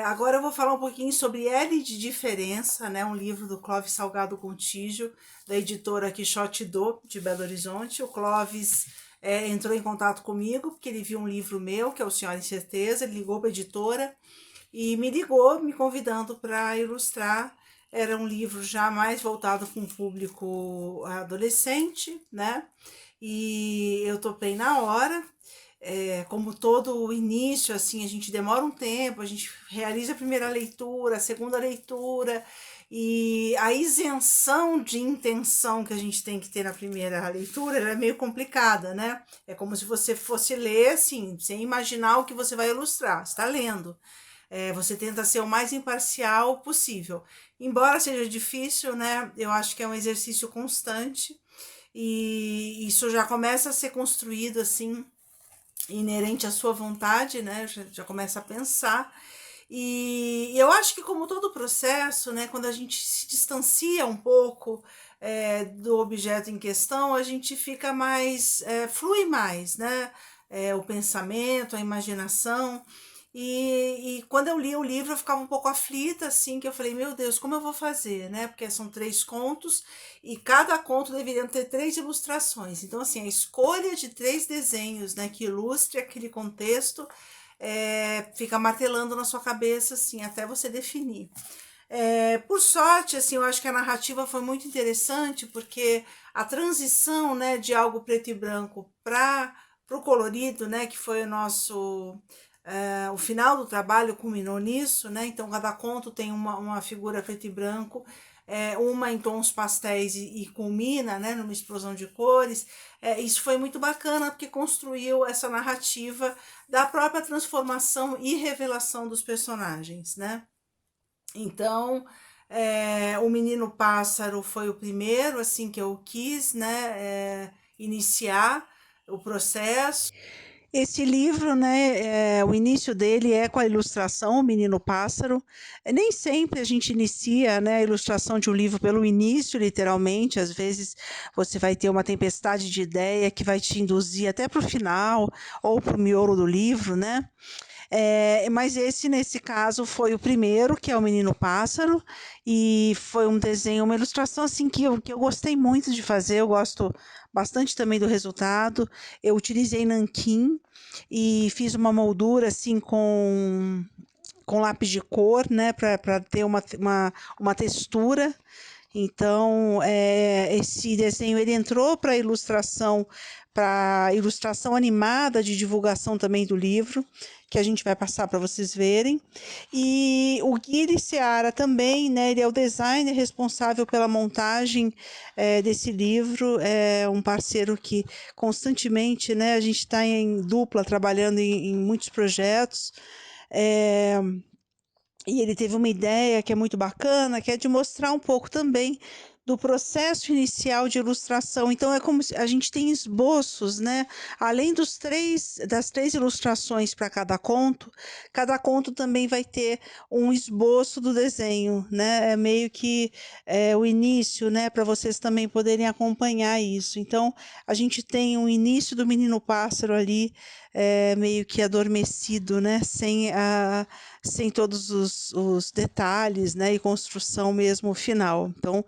Agora eu vou falar um pouquinho sobre L de Diferença, né? Um livro do Clóvis Salgado Contígio, da editora Quixote Do, de Belo Horizonte. O Clóvis entrou em contato comigo, porque ele viu um livro meu, que é O Senhor Incerteza, ele ligou para a editora e me ligou, me convidando para ilustrar. Era um livro já mais voltado para um público adolescente, né? E eu topei na hora. Como todo o início, assim, a gente demora um tempo, a gente realiza a primeira leitura, a segunda leitura, e a isenção de intenção que a gente tem que ter na primeira leitura, ela é meio complicada, né? É como se você fosse ler, assim, sem imaginar o que você vai ilustrar, você está lendo. Você tenta ser o mais imparcial possível. Embora seja difícil, né? Eu acho que é um exercício constante, e isso já começa a ser construído, assim, inerente à sua vontade, né? Já começa a pensar. E eu acho que, como todo processo, né, quando a gente se distancia um pouco do objeto em questão, a gente fica mais, flui mais, né? O pensamento, a imaginação. E quando eu li o livro, eu ficava um pouco aflita, assim, que eu falei, meu Deus, como eu vou fazer, né? Porque são 3 contos e cada conto deveria ter 3 ilustrações. Então, assim, a escolha de 3 desenhos, né, que ilustre aquele contexto, fica martelando na sua cabeça, assim, até você definir. Por sorte, assim, eu acho que a narrativa foi muito interessante, porque a transição, né, de algo preto e branco para o colorido, né, que foi o final do trabalho culminou nisso, né? Então cada conto tem uma figura preto e branco, uma em tons pastéis e culmina, né, numa explosão de cores. Isso foi muito bacana porque construiu essa narrativa da própria transformação e revelação dos personagens, né? Então, o Menino Pássaro foi o primeiro, assim, que eu quis, né, iniciar o processo. Esse livro, né, o início dele é com a ilustração O Menino Pássaro. Nem sempre a gente inicia, né, a ilustração de um livro pelo início, literalmente. Às vezes você vai ter uma tempestade de ideia que vai te induzir até para o final ou para o miolo do livro, né? Mas esse, nesse caso, foi o primeiro, que é o Menino Pássaro, e foi um desenho, uma ilustração assim que eu gostei muito de fazer, eu gosto bastante também do resultado. Eu utilizei nanquim e fiz uma moldura assim com lápis de cor, né, para ter uma textura. Então, esse desenho ele entrou para ilustração animada de divulgação também do livro, que a gente vai passar para vocês verem. E o Guilherme Seara também, né, ele é o designer responsável pela montagem desse livro, é um parceiro que constantemente, né, a gente está em dupla, trabalhando em muitos projetos. É, e ele teve uma ideia que é muito bacana, que é de mostrar um pouco também do processo inicial de ilustração. Então é como se a gente tem esboços, né? Além das três ilustrações para cada conto também vai ter um esboço do desenho, né? É meio que o início, né? Para vocês também poderem acompanhar isso. Então a gente tem um início do Menino Pássaro ali, meio que adormecido, né? Sem todos os detalhes, né, e construção mesmo final. Então,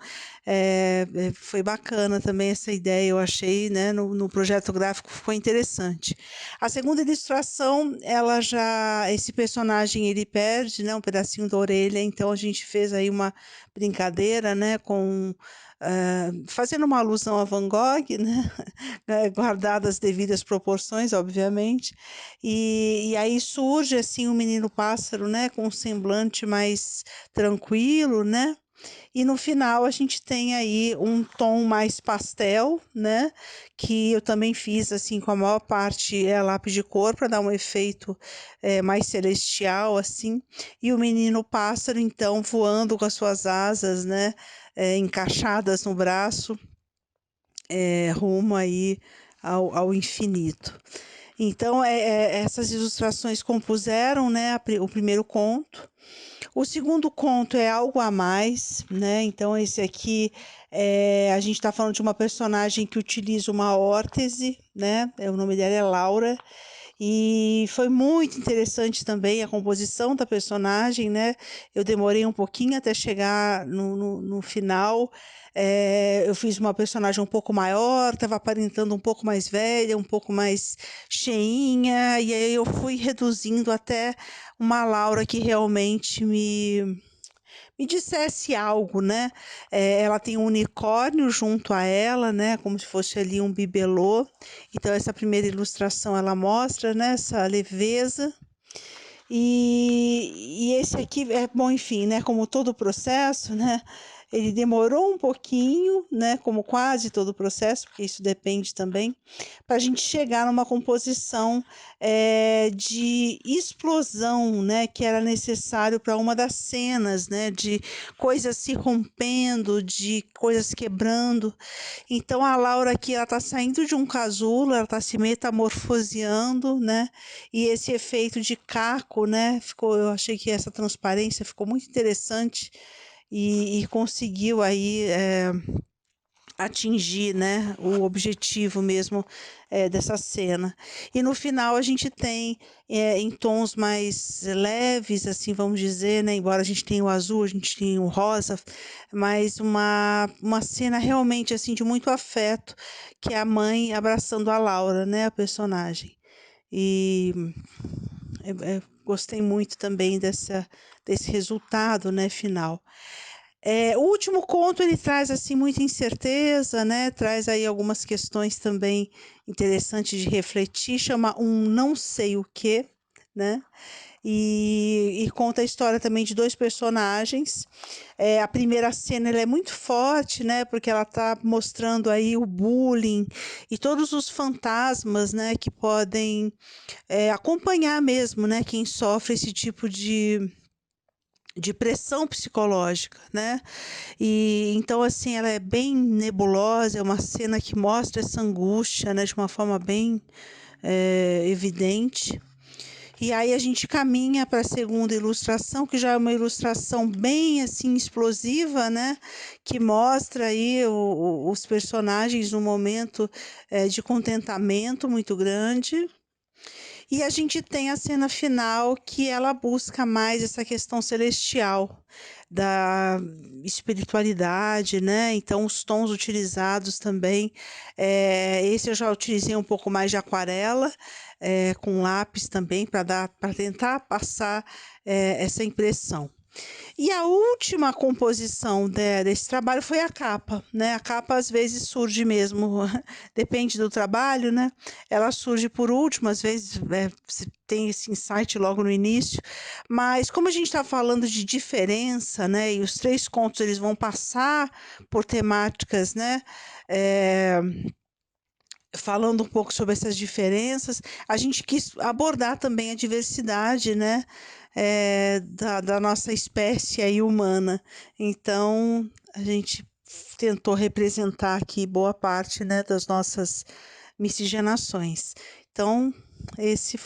foi bacana também essa ideia, eu achei, né, no projeto gráfico ficou interessante. A segunda ilustração, esse personagem ele perde, né, um pedacinho da orelha, então a gente fez aí uma brincadeira, né, fazendo uma alusão a Van Gogh, né, guardadas as devidas proporções, obviamente, e aí surge assim o menino pássaro, né, com um semblante mais tranquilo, né? E no final a gente tem aí um tom mais pastel, né? Que eu também fiz assim com a maior parte lápis de cor para dar um efeito mais celestial assim. E o menino pássaro então voando com as suas asas, né? Encaixadas no braço, rumo aí ao infinito. Então, essas ilustrações compuseram, né, o primeiro conto. O segundo conto é Algo a Mais, né? Então, esse aqui, a gente está falando de uma personagem que utiliza uma órtese, né? O nome dela é Laura, E foi muito interessante também a composição da personagem, né? Eu demorei um pouquinho até chegar no final. Eu fiz uma personagem um pouco maior, estava aparentando um pouco mais velha, um pouco mais cheinha, e aí eu fui reduzindo até uma Laura que realmente me dissesse algo, né? Ela tem um unicórnio junto a ela, né? Como se fosse ali um bibelô. Então, essa primeira ilustração ela mostra, né? Essa leveza. E esse aqui é bom, enfim, né? Como todo o processo, né? Ele demorou um pouquinho, né? Como quase todo o processo, porque isso depende também, para a gente chegar numa composição de explosão, né? Que era necessário para uma das cenas, né? De coisas se rompendo, de coisas quebrando. Então a Laura aqui ela está saindo de um casulo, ela está se metamorfoseando, né? E esse efeito de caco, né? Eu achei que essa transparência ficou muito interessante e conseguiu aí atingir, né, o objetivo mesmo dessa cena. E no final a gente tem em tons mais leves, assim vamos dizer, né, embora a gente tenha o azul, a gente tenha o rosa, mas uma cena realmente assim de muito afeto, que é a mãe abraçando a Laura, né, a personagem. E gostei muito também desse resultado, né, final. O último conto ele traz assim muita incerteza, né? Traz aí algumas questões também interessantes de refletir. Chama Um Não Sei o Quê, né? E conta a história também de dois personagens. A primeira cena ela é muito forte, né? Porque ela está mostrando aí o bullying e todos os fantasmas, né? Que podem acompanhar mesmo, né? Quem sofre esse tipo de pressão psicológica, né? E então assim, ela é bem nebulosa, é uma cena que mostra essa angústia, né, de uma forma bem evidente. E aí a gente caminha para a segunda ilustração, que já é uma ilustração bem assim explosiva, né, que mostra aí os personagens num momento de contentamento muito grande. E a gente tem a cena final que ela busca mais essa questão celestial da espiritualidade, né? Então os tons utilizados também, esse eu já utilizei um pouco mais de aquarela, com lápis também para tentar passar essa impressão. E a última composição desse trabalho foi a capa, né? A capa às vezes surge mesmo, depende do trabalho, né? Ela surge por último, às vezes tem esse insight logo no início, mas como a gente está falando de diferença, né? E os três contos eles vão passar por temáticas, né? Falando um pouco sobre essas diferenças, a gente quis abordar também a diversidade, né, da nossa espécie aí humana. Então, a gente tentou representar aqui boa parte, né, das nossas miscigenações. Então, esse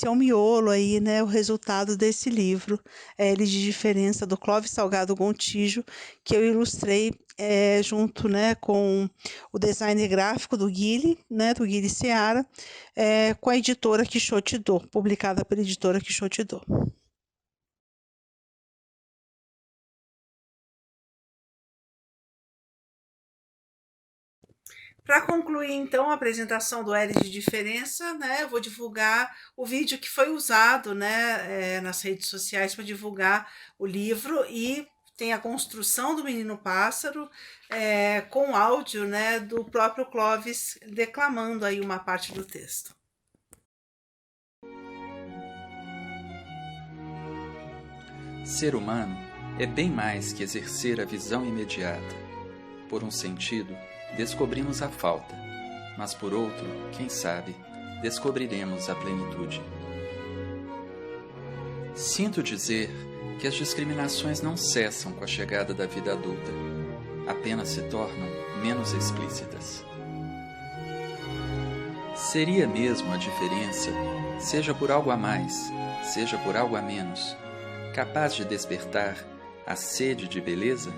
é o miolo aí, né, o resultado desse livro, L de Diferença, do Clóvis Salgado Gontijo, que eu ilustrei junto, né, com o design gráfico do Guile, né, do Guile Seara, com a editora Quixote Do, publicada pela editora Quixote Do. Para concluir, então, a apresentação do L de Diferença, né, eu vou divulgar o vídeo que foi usado, né, nas redes sociais para divulgar o livro, e tem a construção do Menino Pássaro com áudio, né, do próprio Clóvis declamando aí uma parte do texto. Ser humano é bem mais que exercer a visão imediata. Por um sentido, descobrimos a falta, mas por outro, quem sabe, descobriremos a plenitude. Sinto dizer que as discriminações não cessam com a chegada da vida adulta, apenas se tornam menos explícitas. Seria mesmo a diferença, seja por algo a mais, seja por algo a menos, capaz de despertar a sede de beleza?